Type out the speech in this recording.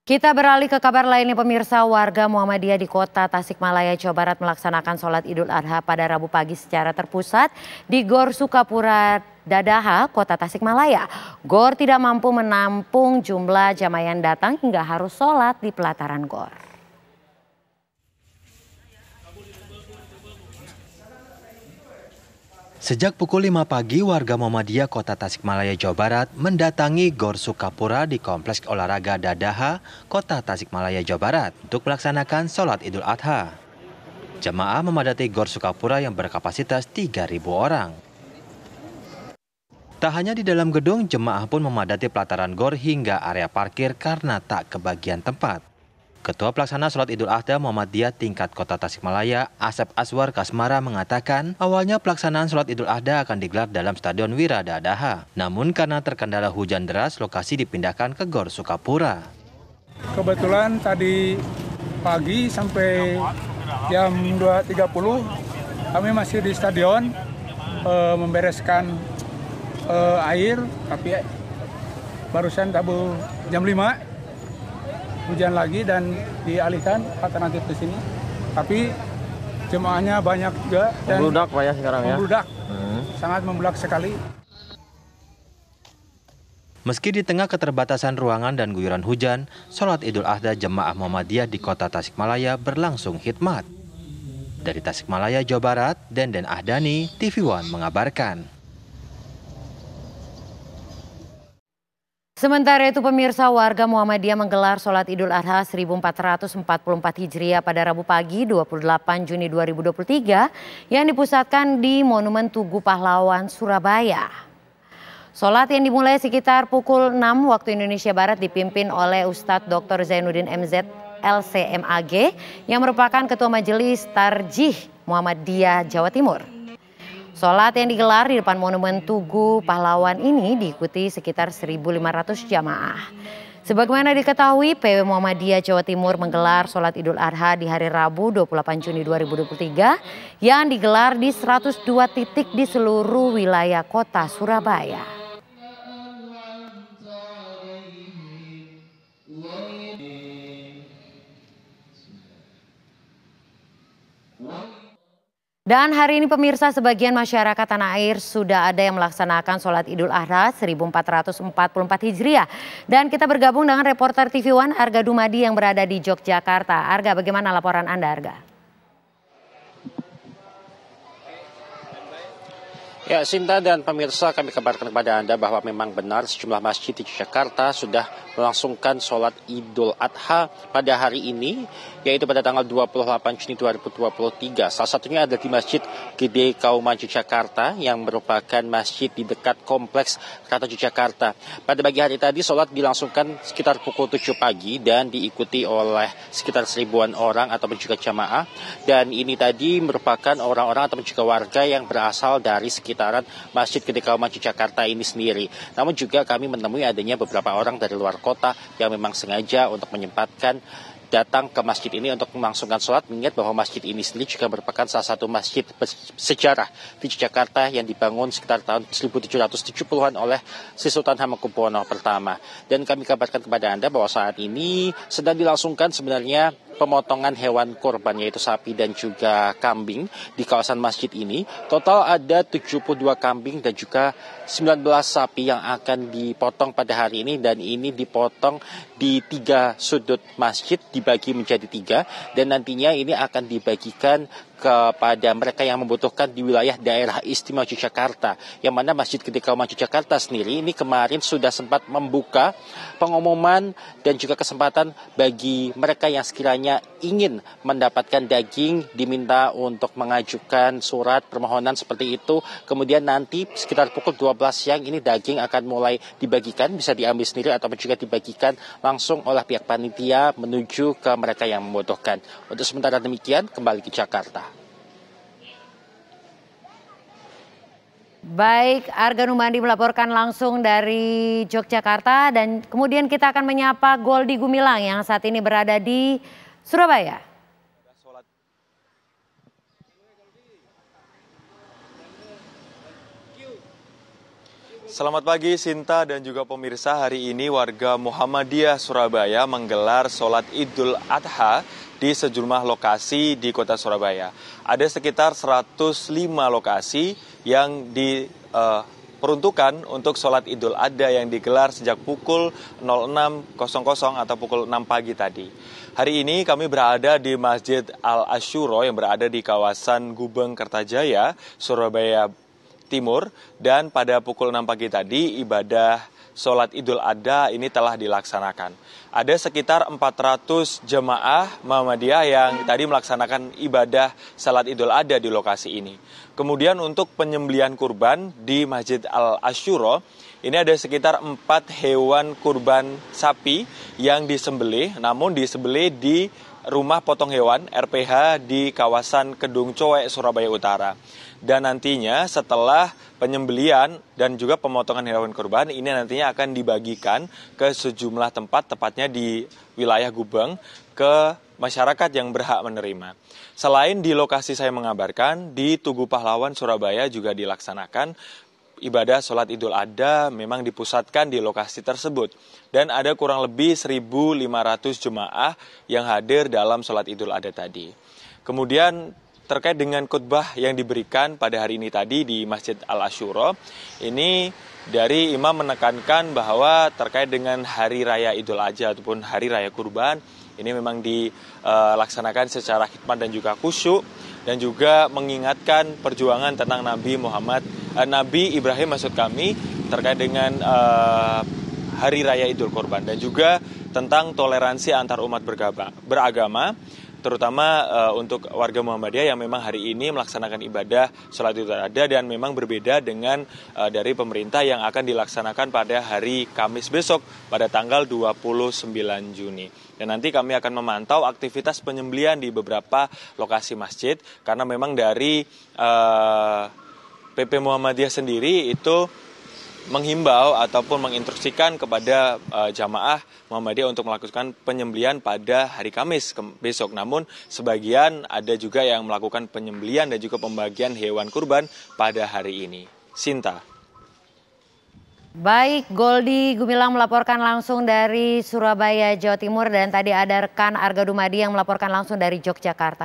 Kita beralih ke kabar lainnya pemirsa, warga Muhammadiyah di kota Tasikmalaya, Jawa Barat melaksanakan sholat Idul Adha pada Rabu pagi secara terpusat di Gor Sukapura Dadaha, kota Tasikmalaya. Gor tidak mampu menampung jumlah jamaah yang datang hingga harus sholat di pelataran gor. Sejak pukul 5 pagi, warga Muhammadiyah Kota Tasikmalaya, Jawa Barat mendatangi Gor Sukapura di Kompleks Olahraga Dadaha, Kota Tasikmalaya, Jawa Barat untuk melaksanakan sholat Idul Adha. Jemaah memadati Gor Sukapura yang berkapasitas 3.000 orang. Tak hanya di dalam gedung, jemaah pun memadati pelataran gor hingga area parkir karena tak kebagian tempat. Ketua Pelaksana Sholat Idul Adha Muhammadiyah tingkat Kota Tasikmalaya, Asep Aswar Kasmara mengatakan awalnya pelaksanaan Sholat Idul Adha akan digelar dalam Stadion Wiradadaha. Namun karena terkendala hujan deras, lokasi dipindahkan ke Gor Sukapura. Kebetulan tadi pagi sampai jam 2.30 kami masih di stadion membereskan air, tapi barusan tabu jam 5. Hujan lagi dan dialihkan alternatif ke sini. Tapi jemaahnya banyak juga dan membludak Pak ya sekarang ya. Membludak. Sangat membludak sekali. Meski di tengah keterbatasan ruangan dan guyuran hujan, sholat Idul Adha jemaah Muhammadiyah di kota Tasikmalaya berlangsung hikmat. Dari Tasikmalaya, Jawa Barat, Denden Ahdani, TV One mengabarkan. Sementara itu pemirsa, warga Muhammadiyah menggelar sholat Idul Adha 1444 Hijriah pada Rabu pagi 28 Juni 2023 yang dipusatkan di Monumen Tugu Pahlawan, Surabaya. Sholat yang dimulai sekitar pukul 6 waktu Indonesia Barat dipimpin oleh Ustadz Dr. Zainuddin MZ LCMAG yang merupakan Ketua Majelis Tarjih Muhammadiyah Jawa Timur. Sholat yang digelar di depan Monumen Tugu Pahlawan ini diikuti sekitar 1.500 jamaah. Sebagaimana diketahui, PW Muhammadiyah Jawa Timur menggelar sholat Idul Adha di hari Rabu 28 Juni 2023 yang digelar di 102 titik di seluruh wilayah kota Surabaya. Dan hari ini pemirsa, sebagian masyarakat tanah air sudah ada yang melaksanakan sholat Idul Adha 1444 Hijriah. Dan kita bergabung dengan reporter TV One Arga Dumadi yang berada di Yogyakarta. Arga, bagaimana laporan Anda, Arga? Ya, Sinta dan pemirsa, kami kabarkan kepada Anda bahwa memang benar sejumlah masjid di Jakarta sudah melangsungkan sholat Idul Adha pada hari ini, yaitu pada tanggal 28 Juni 2023. Salah satunya ada di Masjid Gede Kauman Yogyakarta yang merupakan masjid di dekat Kompleks Keraton Yogyakarta. Pada pagi hari tadi sholat dilangsungkan sekitar pukul 7 pagi dan diikuti oleh sekitar 1.000-an orang ataupun juga jamaah. Dan ini tadi merupakan orang-orang ataupun juga warga yang berasal dari sekitaran Masjid Gede Kauman Yogyakarta ini sendiri. Namun juga kami menemui adanya beberapa orang dari luar kota yang memang sengaja untuk menyempatkan datang ke masjid ini untuk melangsungkan sholat, mengingat bahwa masjid ini sendiri juga merupakan salah satu masjid sejarah di Jakarta yang dibangun sekitar tahun 1770-an oleh Sri Sultan Hamengkubuwono pertama. Dan kami kabarkan kepada Anda bahwa saat ini sedang dilangsungkan sebenarnya pemotongan hewan kurban, yaitu sapi dan juga kambing di kawasan masjid ini. Total ada 72 kambing dan juga 19 sapi yang akan dipotong pada hari ini, dan ini dipotong di 3 sudut masjid, dibagi menjadi 3, dan nantinya ini akan dibagikan kepada mereka yang membutuhkan di wilayah daerah istimewa Yogyakarta, yang mana Masjid Gede Kauman Yogyakarta sendiri ini kemarin sudah sempat membuka pengumuman dan juga kesempatan bagi mereka yang sekiranya ingin mendapatkan daging, diminta untuk mengajukan surat permohonan seperti itu. Kemudian nanti sekitar pukul 12 siang ini daging akan mulai dibagikan, bisa diambil sendiri atau juga dibagikan langsung oleh pihak panitia menuju ke mereka yang membutuhkan. Untuk sementara demikian, kembali ke Jakarta. Baik, Arga Dumadi melaporkan langsung dari Yogyakarta, dan kemudian kita akan menyapa Goldi Gumilang yang saat ini berada di Surabaya. Selamat pagi Sinta dan juga pemirsa. Hari ini warga Muhammadiyah Surabaya menggelar sholat Idul Adha di sejumlah lokasi di kota Surabaya. Ada sekitar 105 lokasi yang diperuntukkan untuk sholat Idul Adha yang digelar sejak pukul 06.00 atau pukul 6 pagi tadi. Hari ini kami berada di Masjid Al-Asyuro yang berada di kawasan Gubeng Kertajaya, Surabaya Timur, dan pada pukul 6 pagi tadi ibadah sholat Idul Adha ini telah dilaksanakan. Ada sekitar 400 jemaah Muhammadiyah yang tadi melaksanakan ibadah sholat Idul Adha di lokasi ini. Kemudian untuk penyembelihan kurban di Masjid Al-Asyuro, ini ada sekitar 4 hewan kurban sapi yang disembelih, namun disembelih di rumah potong hewan RPH di kawasan Kedung Coek, Surabaya Utara. Dan nantinya setelah penyembelihan dan juga pemotongan hewan kurban ini nantinya akan dibagikan ke sejumlah tempat, tepatnya di wilayah Gubeng, ke masyarakat yang berhak menerima. Selain di lokasi saya mengabarkan, di Tugu Pahlawan Surabaya juga dilaksanakan ibadah sholat Idul Adha, memang dipusatkan di lokasi tersebut. Dan ada kurang lebih 1.500 jemaah yang hadir dalam sholat Idul Adha tadi. Kemudian terkait dengan khutbah yang diberikan pada hari ini tadi di Masjid Al-Asyuro, ini dari imam menekankan bahwa terkait dengan hari raya Idul Adha ataupun hari raya kurban, ini memang dilaksanakan secara hikmat dan juga khusyuk, dan juga mengingatkan perjuangan tentang Nabi Ibrahim maksud kami, terkait dengan hari raya Idul Kurban, dan juga tentang toleransi antar umat beragama, terutama untuk warga Muhammadiyah yang memang hari ini melaksanakan ibadah sholat Idul Adha dan memang berbeda dengan dari pemerintah yang akan dilaksanakan pada hari Kamis besok pada tanggal 29 Juni. Dan nanti kami akan memantau aktivitas penyembelihan di beberapa lokasi masjid, karena memang dari PP Muhammadiyah sendiri itu menghimbau ataupun menginstruksikan kepada jamaah Muhammadiyah untuk melakukan penyembelihan pada hari Kamis besok. Namun sebagian ada juga yang melakukan penyembelihan dan juga pembagian hewan kurban pada hari ini. Sinta. Baik, Goldi Gumilang melaporkan langsung dari Surabaya, Jawa Timur, dan tadi ada rekan Arga Dumadi yang melaporkan langsung dari Yogyakarta.